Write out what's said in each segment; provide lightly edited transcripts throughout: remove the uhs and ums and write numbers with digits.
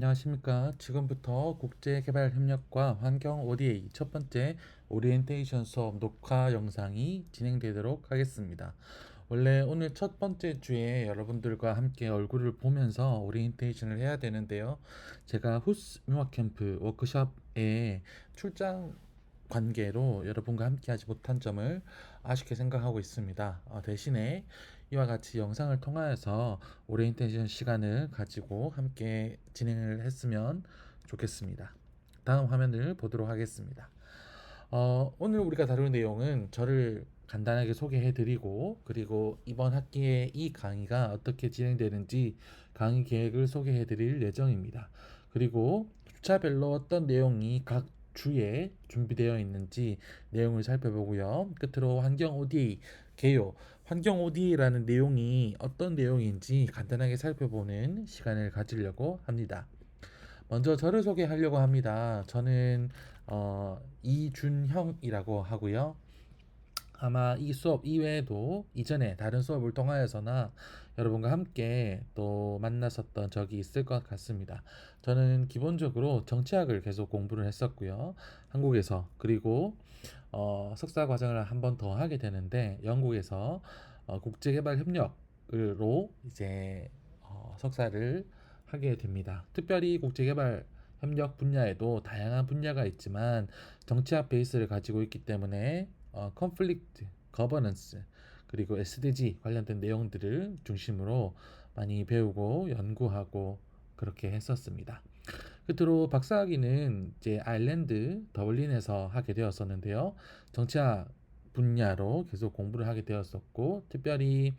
안녕하십니까. 지금부터 국제개발협력과 환경 ODA 첫 번째 오리엔테이션 수업 녹화 영상이 진행되도록 하겠습니다. 원래 오늘 첫 번째 주에 여러분들과 함께 얼굴을 보면서 오리엔테이션을 해야 되는데요. 제가 후스 융합 캠프 워크숍에 출장 관계로 여러분과 함께 하지 못한 점을 아쉽게 생각하고 있습니다. 대신에 이와 같이 영상을 통하여서 오리엔테이션 시간을 가지고 함께 진행을 했으면 좋겠습니다. 다음 화면을 보도록 하겠습니다. 오늘 우리가 다룰 내용은 저를 간단하게 소개해 드리고, 그리고 이번 학기에 이 강의가 어떻게 진행되는지 강의 계획을 소개해 드릴 예정입니다. 그리고 주차별로 어떤 내용이 각 주에 준비되어 있는지 내용을 살펴보고요. 끝으로 환경 ODA 개요, 환경 ODA라는 내용이 어떤 내용인지 간단하게 살펴보는 시간을 가지려고 합니다. 먼저 저를 소개하려고 합니다. 저는 이준형이라고 하고요. 아마 이 수업 이외에도 이전에 다른 수업을 통하여서나 여러분과 함께 또 만났었던 적이 있을 것 같습니다. 저는 기본적으로 정치학을 계속 공부를 했었고요. 한국에서. 그리고 석사 과정을 한 번 더 하게 되는데 영국에서 국제개발협력으로 이제 석사를 하게 됩니다. 특별히 국제개발 협력 분야에도 다양한 분야가 있지만 정치학 베이스를 가지고 있기 때문에 컨플릭트, 거버넌스, 그리고 SDG 관련된 내용들을 중심으로 많이 배우고 연구하고 그렇게 했었습니다. 끝으로 박사학위는 이제 아일랜드 더블린에서 하게 되었었는데요. 정치학 분야로 계속 공부를 하게 되었었고, 특별히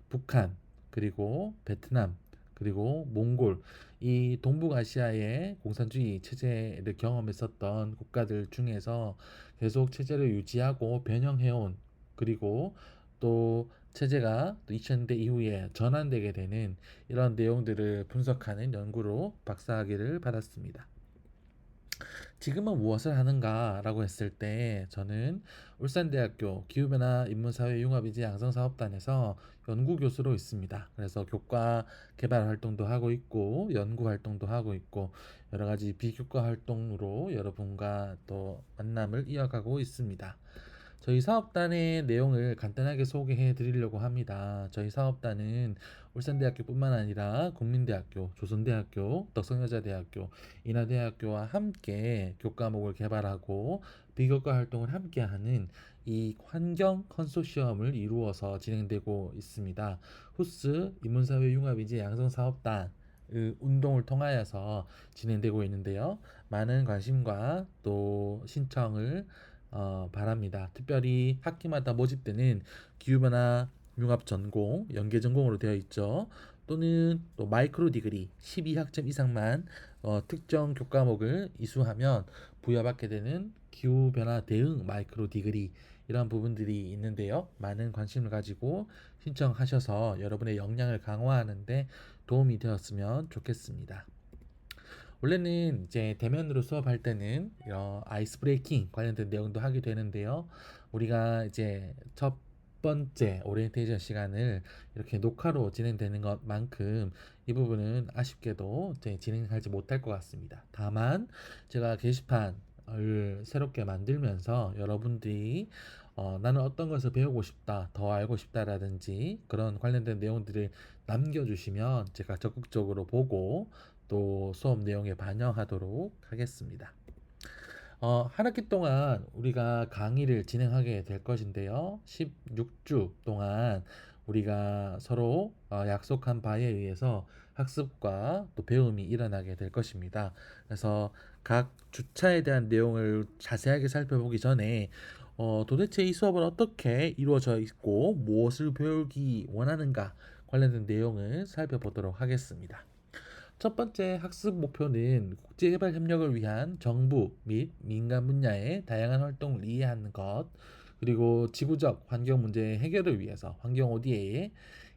북한, 그리고 베트남, 그리고 몽골, 이 동북아시아의 공산주의 체제를 경험했었던 국가들 중에서 계속 체제를 유지하고 변형해온, 그리고 또 체제가 또 2000년대 이후에 전환되게 되는 이런 내용들을 분석하는 연구로 박사학위를 받았습니다. 지금은 무엇을 하는가라고 했을 때 저는 울산대학교 기후변화 인문사회융합이지 양성사업단에서 연구교수로 있습니다. 그래서 교과 개발 활동도 하고 있고 연구 활동도 하고 있고 여러 가지 비교과 활동으로 여러분과 또 만남을 이어가고 있습니다. 저희 사업단의 내용을 간단하게 소개해 드리려고 합니다. 저희 사업단은 울산대학교뿐만 아니라 국민대학교, 조선대학교, 덕성여자대학교, 인하대학교와 함께 교과목을 개발하고 비교과 활동을 함께하는 이 환경 컨소시엄을 이루어서 진행되고 있습니다. 후스 인문사회융합인재 양성사업단 운동을 통하여서 진행되고 있는데요. 많은 관심과 또 신청을 바랍니다. 특별히 학기마다 모집되는 기후변화 융합 전공, 연계 전공으로 되어 있죠. 또는 또 마이크로 디그리 12학점 이상만 특정 교과목을 이수하면 부여받게 되는 기후변화 대응 마이크로 디그리 이런 부분들이 있는데요. 많은 관심을 가지고 신청하셔서 여러분의 역량을 강화하는데 도움이 되었으면 좋겠습니다. 원래는 이제 대면으로 수업할 때는 아이스 브레이킹 관련된 내용도 하게 되는데요. 우리가 이제 첫 번째 오리엔테이션 시간을 이렇게 녹화로 진행되는 것만큼 이 부분은 아쉽게도 이제 진행하지 못할 것 같습니다. 다만 제가 게시판을 새롭게 만들면서 여러분들이 나는 어떤 것을 배우고 싶다, 더 알고 싶다라든지 그런 관련된 내용들을 남겨주시면 제가 적극적으로 보고 또 수업 내용에 반영하도록 하겠습니다. 한 학기 동안 우리가 강의를 진행하게 될 것인데요. 16주 동안 우리가 서로 약속한 바에 의해서 학습과 또 배움이 일어나게 될 것입니다. 그래서 각 주차에 대한 내용을 자세하게 살펴보기 전에 도대체 이 수업은 어떻게 이루어져 있고 무엇을 배우기 원하는가 관련된 내용을 살펴보도록 하겠습니다. 첫 번째 학습 목표는 국제개발 협력을 위한 정부 및 민간 분야의 다양한 활동을 이해하는 것, 그리고 지구적 환경 문제 해결을 위해서 환경 ODA의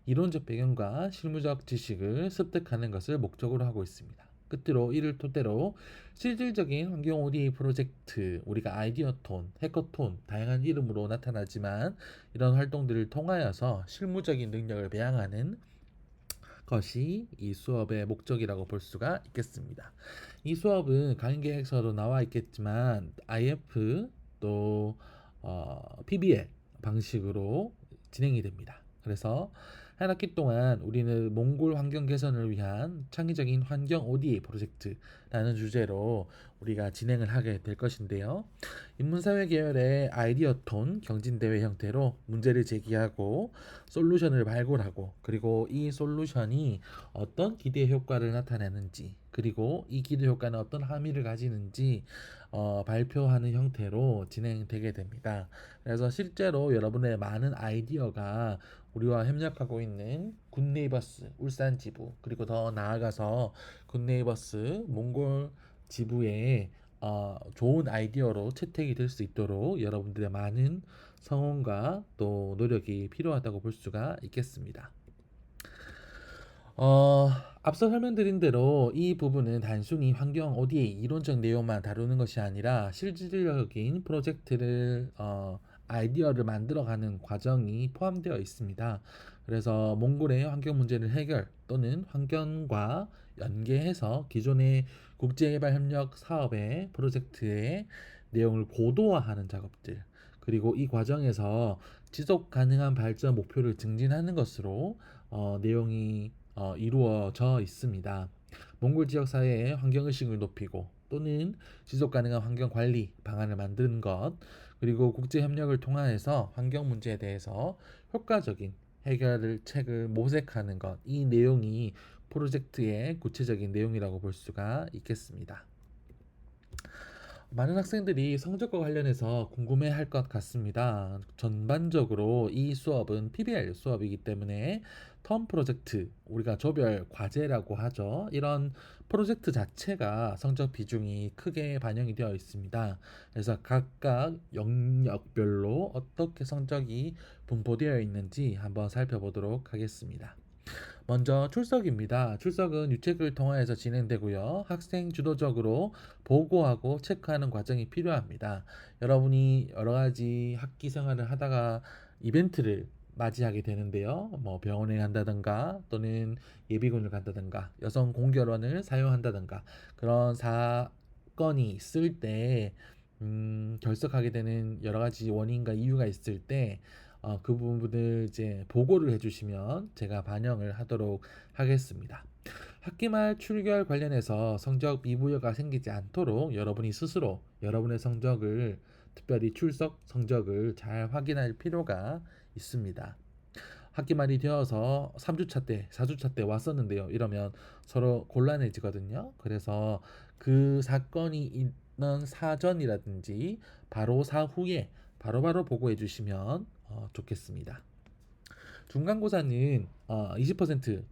이론적 배경과 실무적 지식을 습득하는 것을 목적으로 하고 있습니다. 끝으로 이를 토대로 실질적인 환경 ODA 프로젝트, 우리가 아이디어톤, 해커톤, 다양한 이름으로 나타나지만 이런 활동들을 통하여서 실무적인 능력을 배양하는 것이 이 수업의 목적이라고 볼 수가 있겠습니다. 이 수업은 강의 계획서도 나와 있겠지만 IF 또 PBL 방식으로 진행이 됩니다. 그래서 한 학기 동안 우리는 몽골 환경 개선을 위한 창의적인 환경 ODA 프로젝트라는 주제로 우리가 진행을 하게 될 것인데요. 인문사회 계열의 아이디어 톤 경진대회 형태로 문제를 제기하고 솔루션을 발굴하고 그리고 이 솔루션이 어떤 기대 효과를 나타내는지 그리고 이 기대 효과는 어떤 함의를 가지는지 발표하는 형태로 진행되게 됩니다. 그래서 실제로 여러분의 많은 아이디어가 우리와 협력하고 있는 굿네이버스 울산 지부 그리고 더 나아가서 굿네이버스 몽골 지부에 좋은 아이디어로 채택이 될 수 있도록 여러분들의 많은 성원과 또 노력이 필요하다고 볼 수가 있겠습니다. 어, 앞서 설명드린 대로 이 부분은 단순히 환경 ODA 이론적 내용만 다루는 것이 아니라 실질적인 프로젝트를 아이디어를 만들어가는 과정이 포함되어 있습니다. 그래서 몽골의 환경 문제를 해결 또는 환경과 연계해서 기존의 국제개발협력 사업의 프로젝트의 내용을 고도화하는 작업들 그리고 이 과정에서 지속 가능한 발전 목표를 증진하는 것으로 내용이 이루어져 있습니다. 몽골 지역 사회의 환경 의식을 높이고 또는 지속 가능한 환경 관리 방안을 만드는 것 그리고 국제 협력을 통해서 환경 문제에 대해서 효과적인 해결책을 모색하는 것 이 내용이 프로젝트의 구체적인 내용이라고 볼 수가 있겠습니다. 많은 학생들이 성적과 관련해서 궁금해할 것 같습니다. 전반적으로 이 수업은 PBL 수업이기 때문에 텀 프로젝트, 우리가 조별 과제라고 하죠. 이런 프로젝트 자체가 성적 비중이 크게 반영이 되어 있습니다. 그래서 각각 영역별로 어떻게 성적이 분포되어 있는지 한번 살펴보도록 하겠습니다. 먼저 출석입니다. 출석은 유책을 통해서 진행되고요. 학생 주도적으로 보고하고 체크하는 과정이 필요합니다. 여러분이 여러 가지 학기 생활을 하다가 이벤트를 맞이하게 되는데요. 뭐 병원에 간다든가 또는 예비군을 간다든가 여성 공견원을 사용한다든가 그런 사건이 있을 때 결석하게 되는 여러 가지 원인과 이유가 있을 때 그 부분을 이제 보고를 해주시면 제가 반영을 하도록 하겠습니다. 학기 말 출결 관련해서 성적 미부여가 생기지 않도록 여러분이 스스로 여러분의 성적을 특별히 출석 성적을 잘 확인할 필요가 있습니다. 학기 말이 되어서 3주차 때, 4주차 때 왔었는데요. 이러면 서로 곤란해지거든요. 그래서 그 사건이 있는 사전이라든지 바로 사후에 바로바로 보고해 주시면 좋겠습니다. 중간고사는 20%로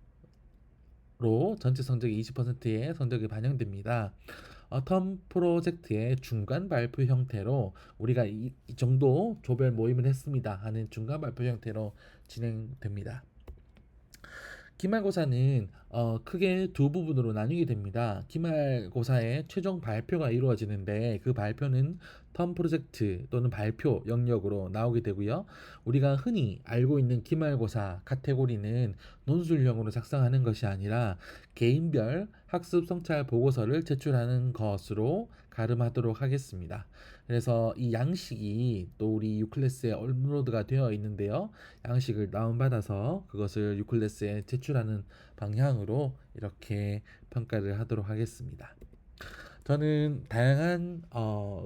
전체 성적의 20%의 성적이 반영됩니다. 텀 프로젝트의 중간 발표 형태로 우리가 이 정도 조별 모임을 했습니다 하는 중간 발표 형태로 진행됩니다. 기말고사는 크게 두 부분으로 나뉘게 됩니다. 기말고사의 최종 발표가 이루어지는데 그 발표는 텀 프로젝트 또는 발표 영역으로 나오게 되고요. 우리가 흔히 알고 있는 기말고사 카테고리는 논술형으로 작성하는 것이 아니라 개인별 학습 성찰 보고서를 제출하는 것으로 가름하도록 하겠습니다. 그래서 이 양식이 또 우리 유클래스에 업로드가 되어 있는데요. 양식을 다운받아서 그것을 유클래스에 제출하는 방향으로 이렇게 평가를 하도록 하겠습니다. 저는 다양한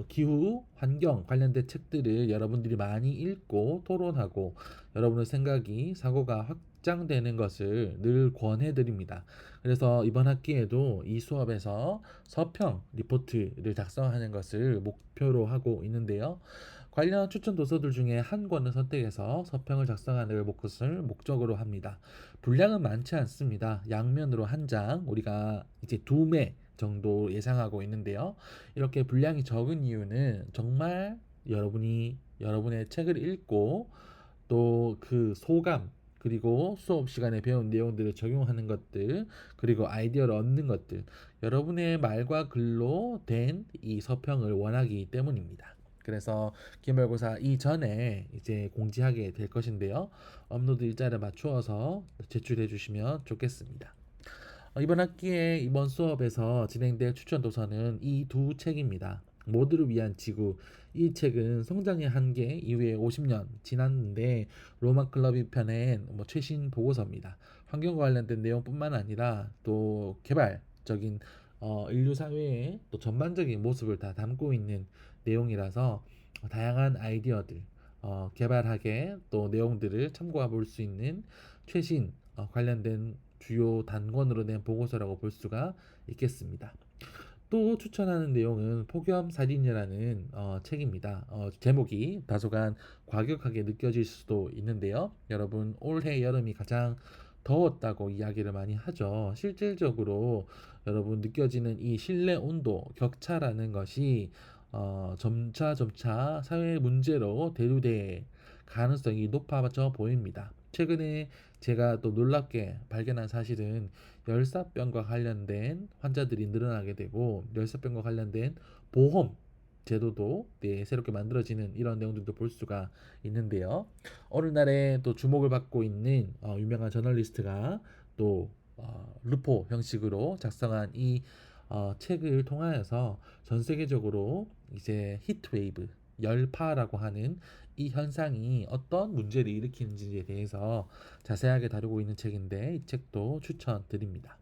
기후 환경 관련된 책들을 여러분들이 많이 읽고 토론하고 여러분의 생각이 사고가 확장되는 것을 늘 권해 드립니다. 그래서 이번 학기에도 이 수업에서 서평 리포트를 작성하는 것을 목표로 하고 있는데요. 관련 추천 도서들 중에 한 권을 선택해서 서평을 작성하는 것을 목적으로 합니다. 분량은 많지 않습니다. 양면으로 한 장, 우리가 이제 2매 정도 예상하고 있는데요. 이렇게 분량이 적은 이유는 정말 여러분이 여러분의 책을 읽고 또 그 소감 그리고 수업 시간에 배운 내용들을 적용하는 것들 그리고 아이디어를 얻는 것들 여러분의 말과 글로 된 이 서평을 원하기 때문입니다. 그래서 기말고사 이전에 이제 공지하게 될 것인데요. 업로드 일자를 맞추어서 제출해 주시면 좋겠습니다. 이번 학기에 이번 수업에서 진행될 추천 도서는 이 두 책입니다. 모두를 위한 지구. 이 책은 성장의 한계 이후에 50년 지났는데 로마 클럽 2편의 최신 보고서입니다. 환경과 관련된 내용뿐만 아니라 또 개발적인 인류 사회의 또 전반적인 모습을 다 담고 있는 내용이라서 다양한 아이디어들 개발하게 또 내용들을 참고해 볼 수 있는 최신 관련된 주요 단권으로 낸 보고서라고 볼 수가 있겠습니다. 또 추천하는 내용은 폭염살인이라는 책입니다. 제목이 다소간 과격하게 느껴질 수도 있는데요. 여러분 올해 여름이 가장 더웠다고 이야기를 많이 하죠. 실질적으로 여러분 느껴지는 이 실내 온도 격차라는 것이 점차 사회 문제로 대두될 가능성이 높아져 보입니다. 최근에 제가 또 놀랍게 발견한 사실은 열사병과 관련된 환자들이 늘어나게 되고 열사병과 관련된 보험 제도도 새롭게 만들어지는 이런 내용들도 볼 수가 있는데요. 오늘날에 또 주목을 받고 있는 유명한 저널리스트가 또 르포 형식으로 작성한 이 책을 통하여서 전 세계적으로 이제 히트웨이브 열파라고 하는 이 현상이 어떤 문제를 일으키는지에 대해서 자세하게 다루고 있는 책인데 이 책도 추천드립니다.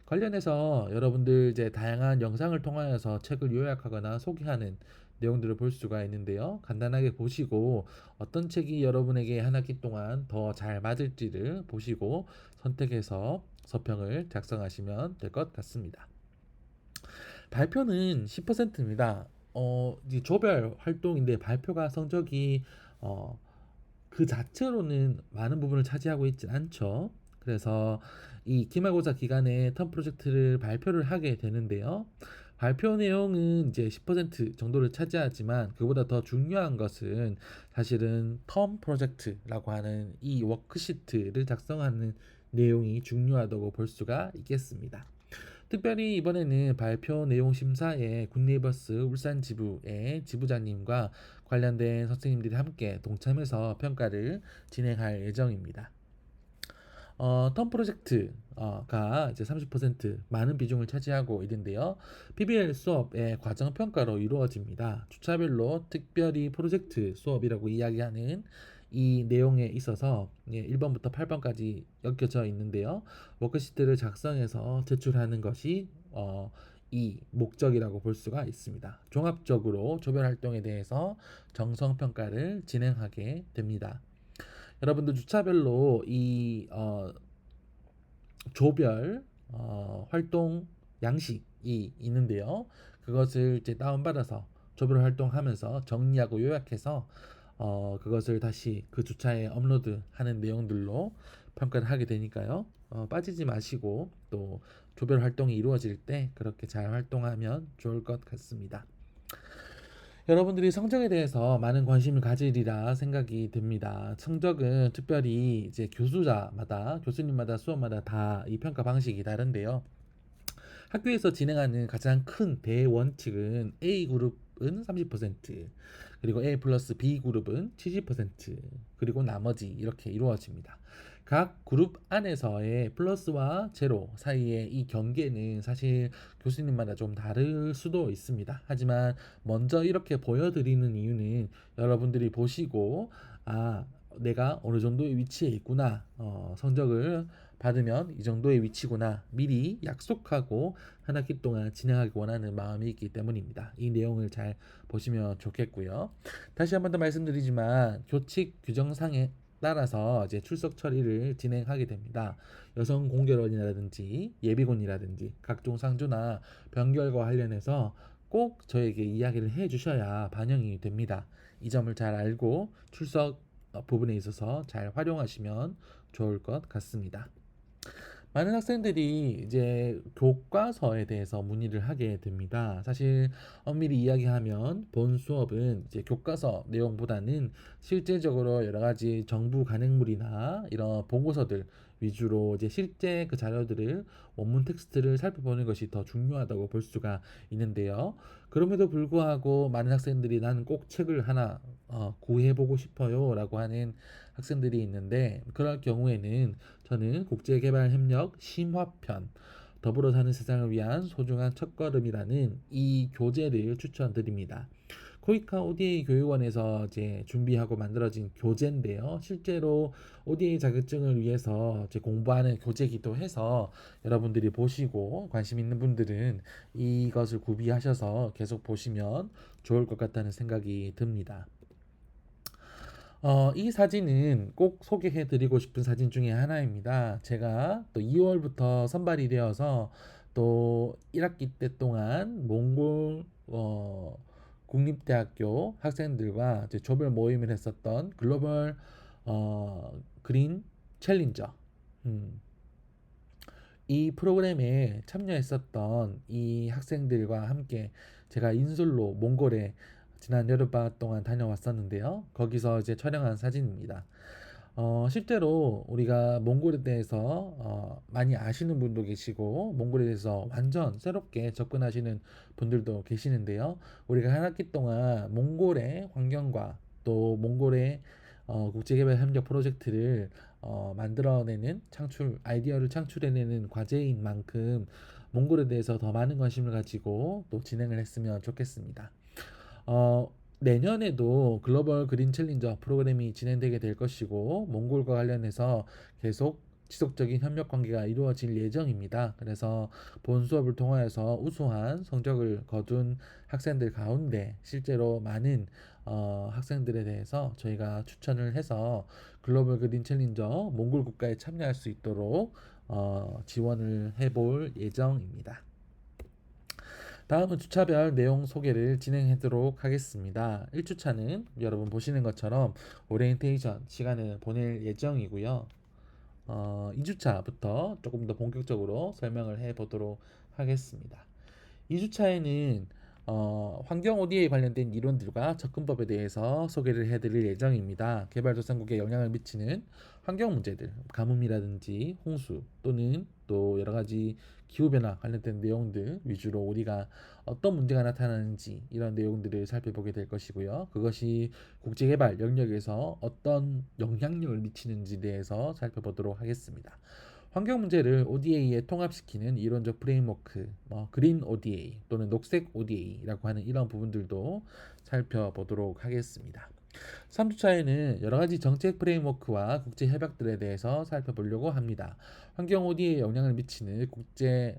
관련해서 여러분들 이제 다양한 영상을 통하여서 책을 요약하거나 소개하는 내용들을 볼 수가 있는데요. 간단하게 보시고 어떤 책이 여러분에게 한 학기 동안 더 잘 맞을지를 보시고 선택해서 서평을 작성하시면 될 것 같습니다. 발표는 10%입니다. 이제 조별 활동인데 발표가 성적이 어, 그 자체로는 많은 부분을 차지하고 있지 않죠. 그래서 이 기말고사 기간에 텀 프로젝트를 발표를 하게 되는데요. 발표 내용은 이제 10% 정도를 차지하지만 그보다 더 중요한 것은 사실은 텀 프로젝트라고 하는 이 워크시트를 작성하는 내용이 중요하다고 볼 수가 있겠습니다. 특별히 이번에는 발표 내용 심사에 굿네이버스 울산 지부의 지부장님과 관련된 선생님들이 함께 동참해서 평가를 진행할 예정입니다. 텀 프로젝트가 이제 30% 많은 비중을 차지하고 있는데요. PBL 수업의 과정 평가로 이루어집니다. 주차별로 특별히 프로젝트 수업이라고 이야기하는 이 내용에 있어서 1번부터 8번까지 엮여져 있는데요. 워크시트를 작성해서 제출하는 것이 이 목적이라고 볼 수가 있습니다. 종합적으로 조별 활동에 대해서 정성 평가를 진행하게 됩니다. 여러분들 주차별로 이 조별 활동 양식이 있는데요. 그것을 이제 다운받아서 조별 활동하면서 정리하고 요약해서 그것을 다시 그 주차에 업로드하는 내용들로 평가를 하게 되니까요. 빠지지 마시고 또 조별 활동이 이루어질 때 그렇게 잘 활동하면 좋을 것 같습니다. 여러분들이 성적에 대해서 많은 관심을 가지리라 생각이 듭니다. 성적은 특별히 이제 교수님마다 수업마다 다 이 평가 방식이 다른데요. 학교에서 진행하는 가장 큰 대원칙은 A그룹은 30%, 그리고 A 플러스 B그룹은 70%, 그리고 나머지 이렇게 이루어집니다. 각 그룹 안에서의 플러스와 제로 사이의 이 경계는 사실 교수님마다 좀 다를 수도 있습니다. 하지만 먼저 이렇게 보여드리는 이유는 여러분들이 보시고 내가 어느 정도의 위치에 있구나, 성적을 받으면 이 정도의 위치구나 미리 약속하고 한 학기 동안 진행하기 원하는 마음이 있기 때문입니다. 이 내용을 잘 보시면 좋겠고요. 다시 한 번 더 말씀드리지만 교칙 규정상에 따라서 이제 출석 처리를 진행하게 됩니다. 여성 공결원이라든지 예비군이라든지 각종 상조나 병결과 관련해서 꼭 저에게 이야기를 해 주셔야 반영이 됩니다. 이 점을 잘 알고 출석 부분에 있어서 잘 활용하시면 좋을 것 같습니다. 많은 학생들이 이제 교과서에 대해서 문의를 하게 됩니다. 사실 엄밀히 이야기하면 본 수업은 이제 교과서 내용보다는 실제적으로 여러 가지 정부 간행물이나 이런 보고서들 위주로 이제 실제 그 자료들을 원문 텍스트를 살펴보는 것이 더 중요하다고 볼 수가 있는데요. 그럼에도 불구하고 많은 학생들이 나는 꼭 책을 하나 구해보고 싶어요라고 하는 학생들이 있는데 그럴 경우에는 저는 국제개발협력 심화편 더불어 사는 세상을 위한 소중한 첫걸음이라는 이 교재를 추천드립니다. 코이카 ODA 교육원에서 이제 준비하고 만들어진 교재인데요. 실제로 ODA 자격증을 위해서 이제 공부하는 교재이기도 해서 여러분들이 보시고 관심 있는 분들은 이것을 구비하셔서 계속 보시면 좋을 것 같다는 생각이 듭니다. 이 사진은 꼭 소개해드리고 싶은 사진 중에 하나입니다. 제가 또 2월부터 선발이 되어서 또 1학기 때 동안 몽골 국립대학교 학생들과 이제 조별 모임을 했었던 글로벌 그린 챌린저 이 프로그램에 참여했었던 이 학생들과 함께 제가 인솔로 몽골에 지난 여름방학 동안 다녀왔었는데요. 거기서 이제 촬영한 사진입니다. 실제로 우리가 몽골에 대해서 많이 아시는 분도 계시고 몽골에 대해서 완전 새롭게 접근하시는 분들도 계시는데요. 우리가 한 학기 동안 몽골의 환경과 또 몽골의 국제개발 협력 프로젝트를 만들어내는 아이디어를 창출해내는 과제인 만큼 몽골에 대해서 더 많은 관심을 가지고 또 진행을 했으면 좋겠습니다. 내년에도 글로벌 그린 챌린저 프로그램이 진행되게 될 것이고 몽골과 관련해서 계속 지속적인 협력 관계가 이루어질 예정입니다. 그래서 본 수업을 통하여서 우수한 성적을 거둔 학생들 가운데 실제로 많은 학생들에 대해서 저희가 추천을 해서 글로벌 그린 챌린저 몽골 국가에 참여할 수 있도록 지원을 해볼 예정입니다. 다음은 주차별 내용 소개를 진행하도록 하겠습니다. 1주차는 여러분 보시는 것처럼 오리엔테이션 시간을 보낼 예정이고요. 2주차부터 조금 더 본격적으로 설명을 해보도록 하겠습니다. 2주차에는 환경 ODA 관련된 이론들과 접근법에 대해서 소개를 해드릴 예정입니다. 개발도상국에 영향을 미치는 환경 문제들, 가뭄이라든지 홍수 또는 또 여러 가지 기후변화 관련된 내용들 위주로 우리가 어떤 문제가 나타나는지 이런 내용들을 살펴보게 될 것이고요. 그것이 국제개발 영역에서 어떤 영향력을 미치는지에 대해서 살펴보도록 하겠습니다. 환경 문제를 ODA에 통합시키는 이론적 프레임워크, 그린 ODA 또는 녹색 ODA라고 하는 이런 부분들도 살펴보도록 하겠습니다. 3주차에는 여러 가지 정책 프레임워크와 국제 협약들에 대해서 살펴보려고 합니다. 환경 ODA에 영향을 미치는 국제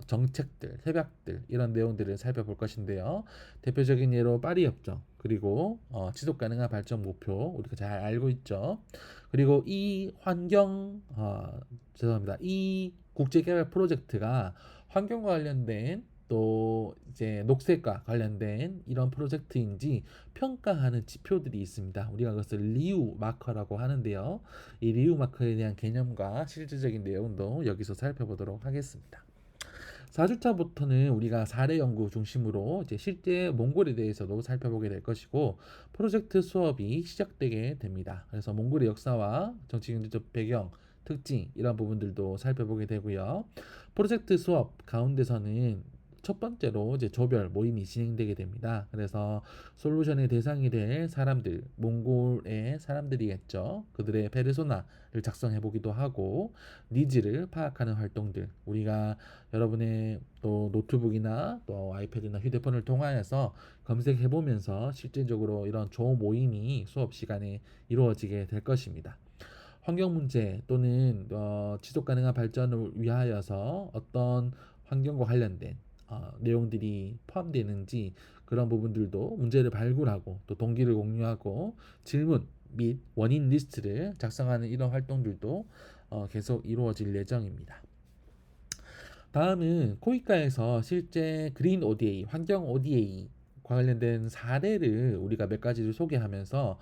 정책들, 협약들 이런 내용들을 살펴볼 것인데요. 대표적인 예로 파리 협정 그리고 지속 가능한 발전 목표 우리가 잘 알고 있죠. 그리고 이 죄송합니다. 이 국제개발 프로젝트가 환경과 관련된 또 이제 녹색과 관련된 이런 프로젝트인지 평가하는 지표들이 있습니다. 우리가 그것을 리우 마커라고 하는데요. 이 리우 마커에 대한 개념과 실질적인 내용도 여기서 살펴보도록 하겠습니다. 4주차부터는 우리가 사례 연구 중심으로 이제 실제 몽골에 대해서도 살펴보게 될 것이고 프로젝트 수업이 시작되게 됩니다. 그래서 몽골의 역사와 정치 경제적 배경 특징 이런 부분들도 살펴보게 되고요. 프로젝트 수업 가운데서는 첫 번째로 이제 조별 모임이 진행되게 됩니다. 그래서 솔루션의 대상이 될 사람들, 몽골의 사람들이겠죠. 그들의 페르소나를 작성해 보기도 하고 니즈를 파악하는 활동들. 우리가 여러분의 또 노트북이나 또 아이패드나 휴대폰을 통하여서 검색해 보면서 실질적으로 이런 조 모임이 수업 시간에 이루어지게 될 것입니다. 환경 문제 또는 지속 가능한 발전을 위하여서 어떤 환경과 관련된 내용들이 포함되는지 그런 부분들도 문제를 발굴하고 또 동기를 공유하고 질문 및 원인 리스트를 작성하는 이런 활동들도 계속 이루어질 예정입니다. 다음은 코이카에서 실제 그린 ODA, 환경 ODA 관련된 사례를 우리가 몇 가지를 소개하면서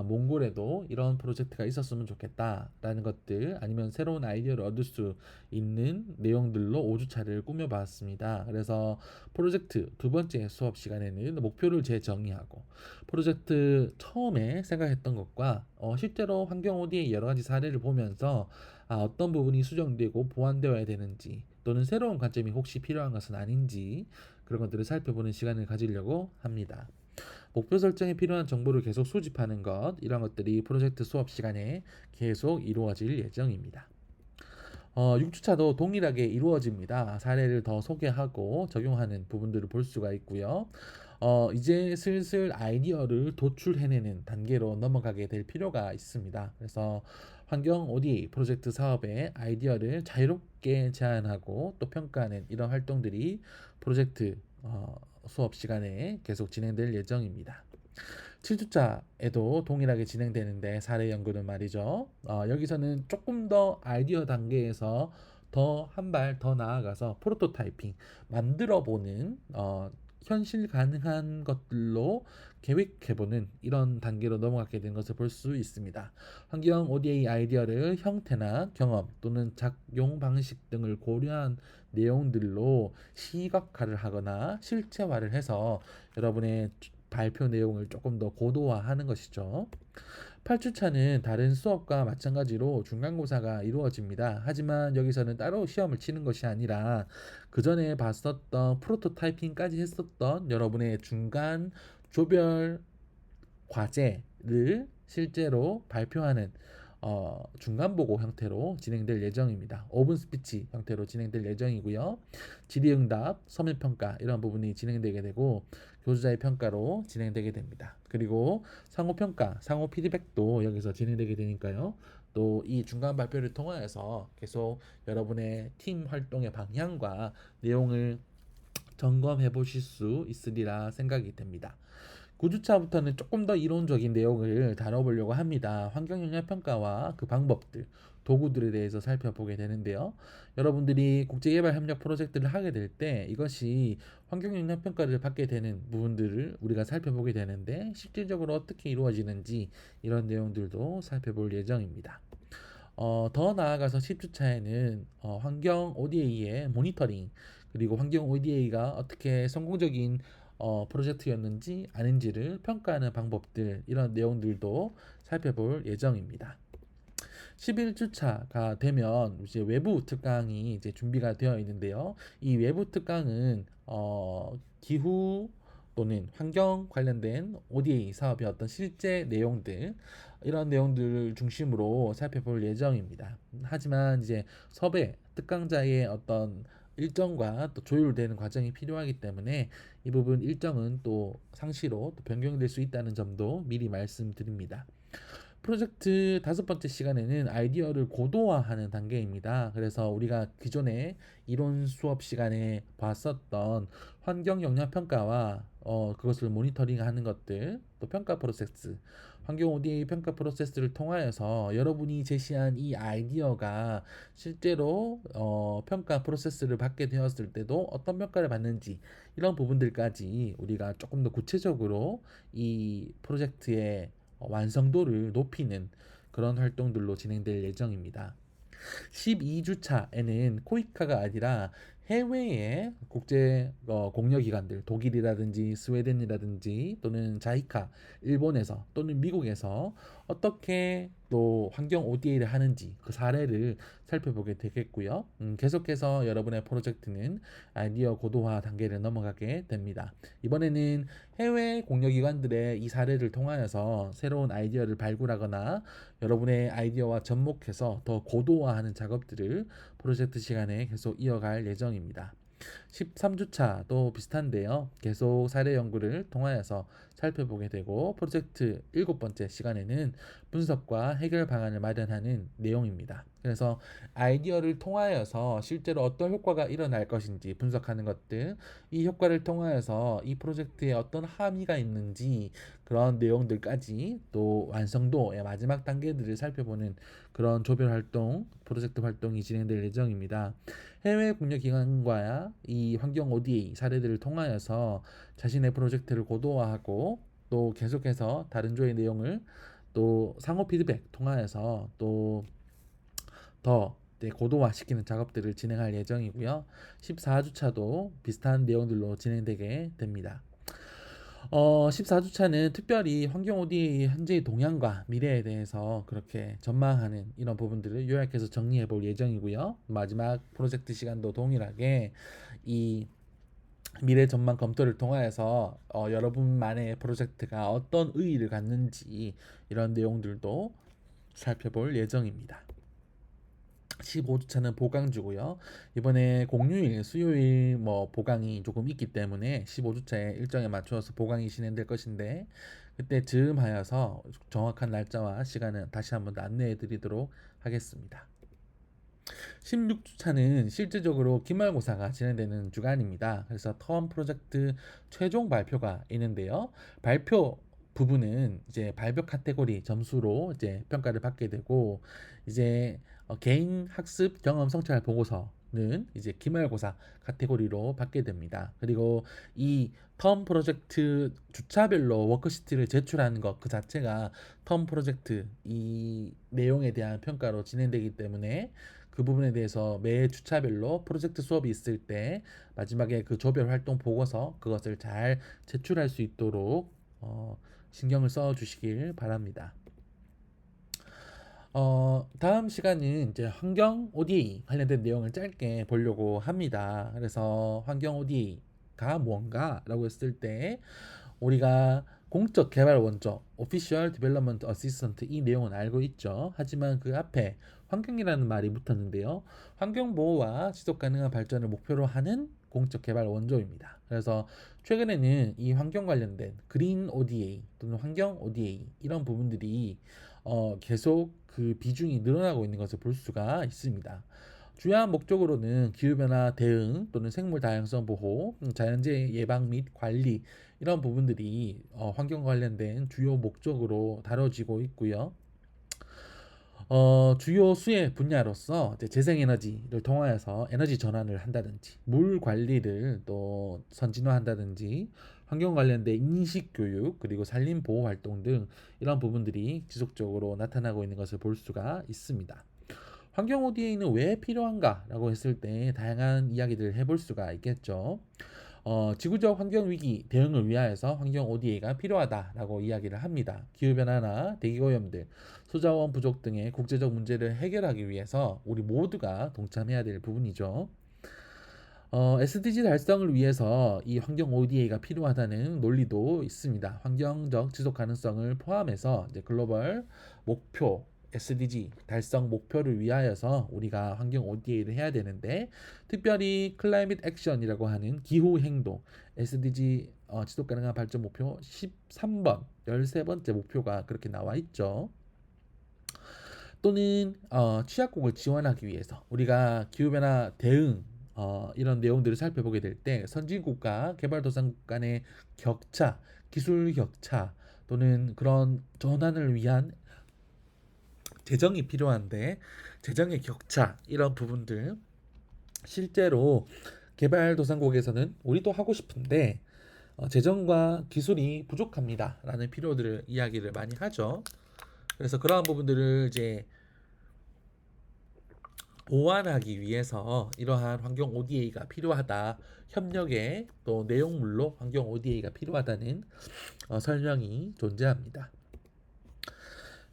몽골에도 이런 프로젝트가 있었으면 좋겠다라는 것들 아니면 새로운 아이디어를 얻을 수 있는 내용들로 5주차를 꾸며봤습니다. 그래서 프로젝트 두 번째 수업 시간에는 목표를 재정의하고 프로젝트 처음에 생각했던 것과 실제로 환경 ODA 여러 가지 사례를 보면서 어떤 부분이 수정되고 보완되어야 되는지, 또는 새로운 관점이 혹시 필요한 것은 아닌지, 그런 것들을 살펴보는 시간을 가지려고 합니다. 목표 설정에 필요한 정보를 계속 수집하는 것, 이런 것들이 프로젝트 수업 시간에 계속 이루어질 예정입니다. 6주차도 동일하게 이루어집니다. 사례를 더 소개하고 적용하는 부분들을 볼 수가 있고요. 이제 슬슬 아이디어를 도출해내는 단계로 넘어가게 될 필요가 있습니다. 그래서 환경 ODA 프로젝트 사업의 아이디어를 자유롭게 제안하고 또 평가하는 이런 활동들이 프로젝트 수업 시간에 계속 진행될 예정입니다. 7주차에도 동일하게 진행되는데 사례 연구는 말이죠. 여기서는 조금 더 아이디어 단계에서 더 한 발 더 나아가서 프로토타이핑 만들어보는 현실 가능한 것들로 계획해보는 이런 단계로 넘어가게 된 것을 볼 수 있습니다. 환경 ODA 아이디어를 형태나 경험 또는 작용 방식 등을 고려한 내용들로 시각화를 하거나 실체화를 해서 여러분의 발표 내용을 조금 더 고도화하는 것이죠. 8주차는 다른 수업과 마찬가지로 중간고사가 이루어집니다. 하지만 여기서는 따로 시험을 치는 것이 아니라 그 전에 봤었던 프로토타이핑까지 했었던 여러분의 중간 조별 과제를 실제로 발표하는 중간 보고 형태로 진행될 예정입니다. 5분 스피치 형태로 진행될 예정이고요. 질의응답, 서면평가 이런 부분이 진행되게 되고 교수자의 평가로 진행되게 됩니다. 그리고 상호평가, 상호 피드백도 여기서 진행되게 되니까요. 또 이 중간 발표를 통하여서 계속 여러분의 팀 활동의 방향과 내용을 점검해 보실 수 있으리라 생각이 됩니다. 9주차부터는 조금 더 이론적인 내용을 다뤄보려고 합니다. 환경영향평가와 그 방법들, 도구들에 대해서 살펴보게 되는데요. 여러분들이 국제개발협력 프로젝트를 하게 될 때 이것이 환경영향평가를 받게 되는 부분들을 우리가 살펴보게 되는데 실질적으로 어떻게 이루어지는지 이런 내용들도 살펴볼 예정입니다. 더 나아가서 10주차에는 환경 ODA의 모니터링, 그리고 환경 ODA가 어떻게 성공적인 프로젝트였는지 아닌지를 평가하는 방법들, 이런 내용들도 살펴볼 예정입니다. 11주차가 되면 이제 외부 특강이 이제 준비가 되어 있는데요. 이 외부 특강은 기후 또는 환경 관련된 ODA 사업의 어떤 실제 내용들, 이런 내용들을 중심으로 살펴볼 예정입니다. 하지만 이제 섭외 특강자의 어떤 일정과 또 조율되는 과정이 필요하기 때문에 이 부분 일정은 또 상시로 또 변경될 수 있다는 점도 미리 말씀드립니다. 프로젝트 5번째 시간에는 아이디어를 고도화하는 단계입니다. 그래서 우리가 기존에 이론 수업 시간에 봤었던 환경 영향 평가와 그것을 모니터링하는 것들, 또 평가 프로세스, 환경 ODA 평가 프로세스를 통하여서 여러분이 제시한 이 아이디어가 실제로 평가 프로세스를 받게 되었을 때도 어떤 평가를 받는지, 이런 부분들까지 우리가 조금 더 구체적으로 이 프로젝트의 완성도를 높이는 그런 활동들로 진행될 예정입니다. 12주차에는 코이카가 아니라 해외의 국제 공여기관들, 독일이라든지 스웨덴이라든지 또는 자이카, 일본에서 또는 미국에서 어떻게 또 환경 ODA를 하는지 그 사례를 살펴보게 되겠고요. 계속해서 여러분의 프로젝트는 아이디어 고도화 단계를 넘어가게 됩니다. 이번에는 해외 공여기관들의 이 사례를 통하여서 새로운 아이디어를 발굴하거나 여러분의 아이디어와 접목해서 더 고도화하는 작업들을 프로젝트 시간에 계속 이어갈 예정입니다. 13주차도 비슷한데요. 계속 사례 연구를 통하여서 살펴보게 되고 프로젝트 7번째 시간에는 분석과 해결 방안을 마련하는 내용입니다. 그래서 아이디어를 통하여서 실제로 어떤 효과가 일어날 것인지 분석하는 것들, 이 효과를 통하여서 이 프로젝트에 어떤 함의가 있는지 그런 내용들까지 또 완성도의 마지막 단계들을 살펴보는 그런 조별 활동, 프로젝트 활동이 진행될 예정입니다. 해외 공여기관과 이 환경 ODA 사례들을 통하여서 자신의 프로젝트를 고도화하고 또 계속해서 다른 조의 내용을 또 상호 피드백 통하여서 또 더 고도화시키는 작업들을 진행할 예정이고요. 14주차도 비슷한 내용들로 진행되게 됩니다. 14주차는 특별히 환경 ODA 현재의 동향과 미래에 대해서 그렇게 전망하는 이런 부분들을 요약해서 정리해 볼 예정이고요. 마지막 프로젝트 시간도 동일하게 이 미래 전망 검토를 통하여서 여러분만의 프로젝트가 어떤 의의를 갖는지 이런 내용들도 살펴볼 예정입니다. 15주차는 보강주고요. 이번에 공휴일, 수요일 보강이 조금 있기 때문에 15주차의 일정에 맞추어서 보강이 진행될 것인데 그때 즈음하여서 정확한 날짜와 시간은 다시 한번 안내해 드리도록 하겠습니다. 16주차는 실질적으로 기말고사가 진행되는 주간입니다. 그래서 텀 프로젝트 최종 발표가 있는데요. 발표 부분은 이제 발표 카테고리 점수로 이제 평가를 받게 되고 이제 개인 학습 경험 성찰 보고서는 이제 기말고사 카테고리로 받게 됩니다. 그리고 이 텀 프로젝트 주차별로 워크시트를 제출하는 것 그 자체가 텀 프로젝트 이 내용에 대한 평가로 진행되기 때문에 그 부분에 대해서 매 주차별로 프로젝트 수업이 있을 때 마지막에 그 조별 활동 보고서 그것을 잘 제출할 수 있도록 신경을 써 주시길 바랍니다. 다음 시간은 이제 환경 ODA 관련된 내용을 짧게 보려고 합니다. 그래서 환경 ODA가 뭔가라고 했을 때 우리가 공적 개발 원조 Official Development Assistant 이 내용은 알고 있죠. 하지만 그 앞에 환경이라는 말이 붙었는데요. 환경 보호와 지속 가능한 발전을 목표로 하는 공적 개발 원조입니다. 그래서 최근에는 이 환경 관련된 그린 ODA 또는 환경 ODA 이런 부분들이 계속 그 비중이 늘어나고 있는 것을 볼 수가 있습니다. 주요한 목적으로는 기후변화 대응 또는 생물 다양성 보호, 자연재해 예방 및 관리 이런 부분들이 환경 관련된 주요 목적으로 다뤄지고 있고요. 주요 수혜 분야로서 이제 재생에너지를 통하여서 에너지 전환을 한다든지 물 관리를 또 선진화한다든지 환경 관련된 인식 교육 그리고 산림 보호 활동 등 이런 부분들이 지속적으로 나타나고 있는 것을 볼 수가 있습니다. 환경 ODA는 왜 필요한가라고 했을 때 다양한 이야기들을 해볼 수가 있겠죠. 지구적 환경 위기 대응을 위하여서 환경 ODA가 필요하다라고 이야기를 합니다. 기후변화나 대기오염들, 수자원 부족 등의 국제적 문제를 해결하기 위해서 우리 모두가 동참해야 될 부분이죠. SDG 달성을 위해서 이 환경 ODA가 필요하다는 논리도 있습니다. 환경적 지속 가능성을 포함해서 이제 글로벌 목표 SDG 달성 목표를 위하여서 우리가 환경 ODA를 해야 되는데 특별히 클라이밋 액션이라고 하는 기후 행동 SDG 지속 가능한 발전 목표 13번 13번째 목표가 그렇게 나와 있죠. 또는 취약국을 지원하기 위해서 우리가 기후변화 대응 이런 내용들을 살펴보게 될 때 선진국과 개발도상국 간의 격차, 기술 격차 또는 그런 전환을 위한 재정이 필요한데 재정의 격차 이런 부분들 실제로 개발도상국에서는 우리도 하고 싶은데 재정과 기술이 부족합니다 라는 필요들을 이야기를 많이 하죠. 그래서 그러한 부분들을 이제 보완하기 위해서 이러한 환경 ODA가 필요하다. 협력의 또 내용물로 환경 ODA가 필요하다는 설명이 존재합니다.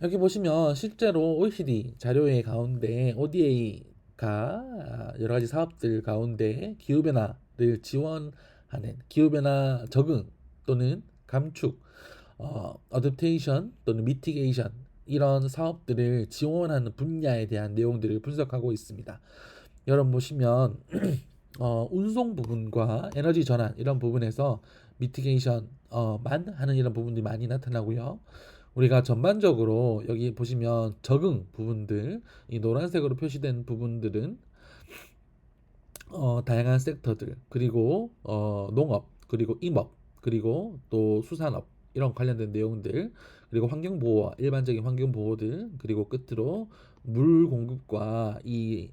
여기 보시면 실제로 OECD 자료의 가운데 ODA가 여러 가지 사업들 가운데 기후변화를 지원하는 기후변화 적응 또는 감축, 어댑테이션 또는 미티게이션 이런 사업들을 지원하는 분야에 대한 내용들을 분석하고 있습니다. 여러분 보시면 운송 부분과 에너지 전환 이런 부분에서 미티게이션만 하는 이런 부분들이 많이 나타나고요. 우리가 전반적으로 여기 보시면 적응 부분들, 이 노란색으로 표시된 부분들은 다양한 섹터들, 그리고 농업, 그리고 임업, 그리고 또 수산업 이런 관련된 내용들, 그리고 환경보호, 일반적인 환경보호들, 그리고 끝으로 물 공급과 이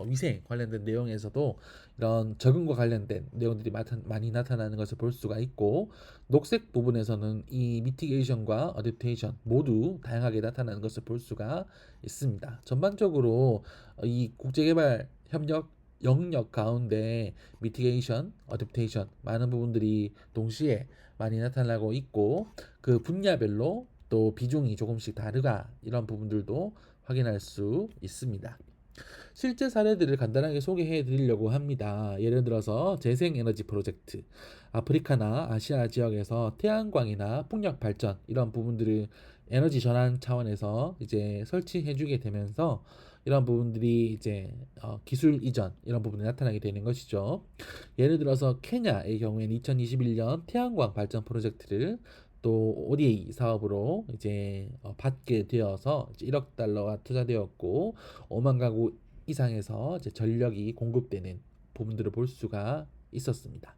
위생 관련된 내용에서도 이런 적응과 관련된 내용들이 많이 나타나는 것을 볼 수가 있고 녹색 부분에서는 이 미티게이션과 어댑테이션 모두 다양하게 나타나는 것을 볼 수가 있습니다. 전반적으로 이 국제개발 협력 영역 가운데 미티게이션, 어댑테이션 많은 부분들이 동시에 많이 나타나고 있고 그 분야별로 또 비중이 조금씩 다르가 이런 부분들도 확인할 수 있습니다. 실제 사례들을 간단하게 소개해 드리려고 합니다. 예를 들어서 재생에너지 프로젝트, 아프리카나 아시아 지역에서 태양광이나 풍력 발전 이런 부분들을 에너지 전환 차원에서 이제 설치해 주게 되면서 이런 부분들이 이제 기술 이전 이런 부분이 나타나게 되는 것이죠. 예를 들어서 케냐의 경우에는 2021년 태양광 발전 프로젝트를 또 ODA 사업으로 이제 받게 되어서 이제 1억 달러가 투자되었고 5만 가구 이상에서 이제 전력이 공급되는 부분들을 볼 수가 있었습니다.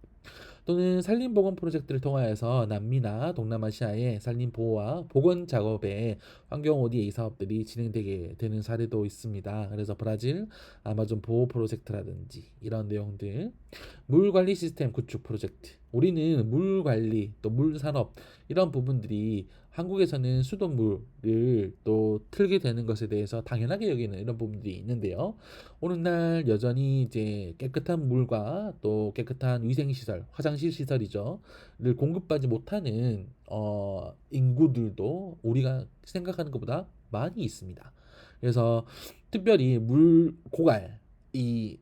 또는 산림보건 프로젝트를 통하여서 남미나 동남아시아의 산림보호와 보건 작업에 환경 ODA 사업들이 진행되게 되는 사례도 있습니다. 그래서 브라질 아마존 보호 프로젝트라든지 이런 내용들, 물 관리 시스템 구축 프로젝트. 우리는 물 관리 또 물 산업 이런 부분들이 한국에서는 수돗물을 또 틀게 되는 것에 대해서 당연하게 여기는 이런 부분들이 있는데요. 오늘날 여전히 이제 깨끗한 물과 또 깨끗한 위생시설, 화장실 시설이죠,를 공급받지 못하는 인구들도 우리가 생각하는 것보다 많이 있습니다. 그래서 특별히 물 고갈이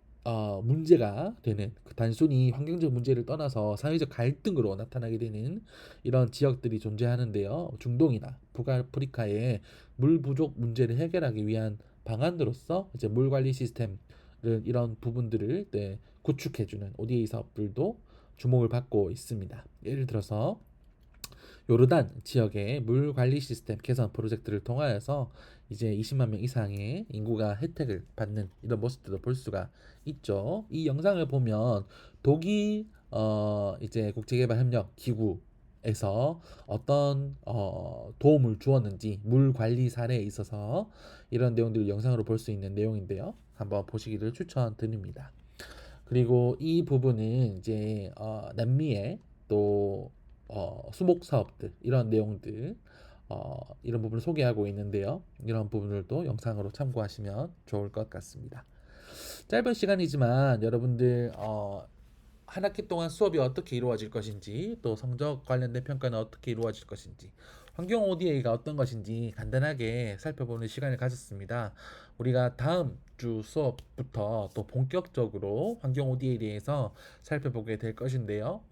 문제가 되는 단순히 환경적 문제를 떠나서 사회적 갈등으로 나타나게 되는 이런 지역들이 존재하는데요. 중동이나 북아프리카의 물 부족 문제를 해결하기 위한 방안으로서 이제 물 관리 시스템을 이런 부분들을 구축해주는 ODA 사업들도 주목을 받고 있습니다. 예를 들어서 요르단 지역의 물 관리 시스템 개선 프로젝트를 통하여서 이제 20만 명 이상의 인구가 혜택을 받는 이런 모습들도 볼 수가 있죠. 이 영상을 보면 독일 이제 국제개발협력 기구에서 어떤 도움을 주었는지 물 관리 사례에 있어서 이런 내용들을 영상으로 볼 수 있는 내용인데요. 한번 보시기를 추천드립니다. 그리고 이 부분은 이제 남미의 또 수목 사업들 이런 내용들 이런 부분을 소개하고 있는데요. 이런 부분들도 영상으로 참고하시면 좋을 것 같습니다. 짧은 시간이지만 여러분들 한 학기 동안 수업이 어떻게 이루어질 것인지 또 성적 관련된 평가는 어떻게 이루어질 것인지 환경 ODA가 어떤 것인지 간단하게 살펴보는 시간을 가졌습니다. 우리가 다음 주 수업부터 또 본격적으로 환경 ODA에 대해서 살펴보게 될 것인데요.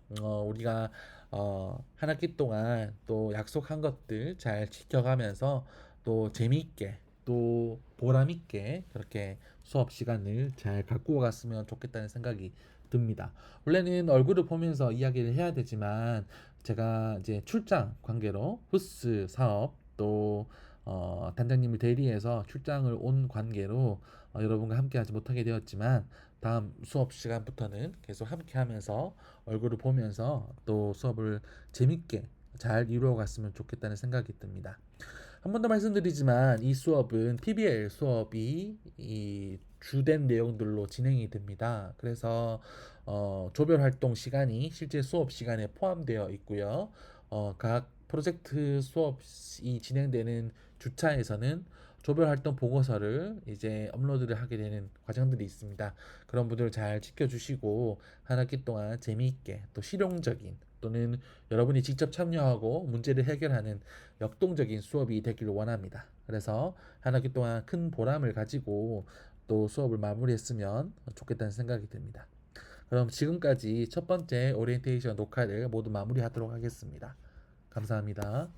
우리가 한 학기 동안 또 약속한 것들 잘 지켜가면서 또 재미있게 또 보람있게 그렇게 수업 시간을 잘 가꾸어 갔으면 좋겠다는 생각이 듭니다. 원래는 얼굴을 보면서 이야기를 해야 되지만 제가 이제 출장 관계로 후스 사업 또 단장님을 대리해서 출장을 온 관계로 여러분과 함께 하지 못하게 되었지만 다음 수업 시간부터는 계속 함께 하면서 얼굴을 보면서 또 수업을 재밌게 잘 이루어 갔으면 좋겠다는 생각이 듭니다. 한 번 더 말씀드리지만 이 수업은 PBL 수업이 이 주된 내용들로 진행이 됩니다. 그래서 조별 활동 시간이 실제 수업 시간에 포함되어 있고요. 각 프로젝트 수업이 진행되는 주차에서는 조별 활동 보고서를 이제 업로드를 하게 되는 과정들이 있습니다. 그런 분들 잘 지켜주시고 한 학기 동안 재미있게 또 실용적인 또는 여러분이 직접 참여하고 문제를 해결하는 역동적인 수업이 되기를 원합니다. 그래서 한 학기 동안 큰 보람을 가지고 또 수업을 마무리했으면 좋겠다는 생각이 듭니다. 그럼 지금까지 첫 번째 오리엔테이션 녹화를 모두 마무리하도록 하겠습니다. 감사합니다.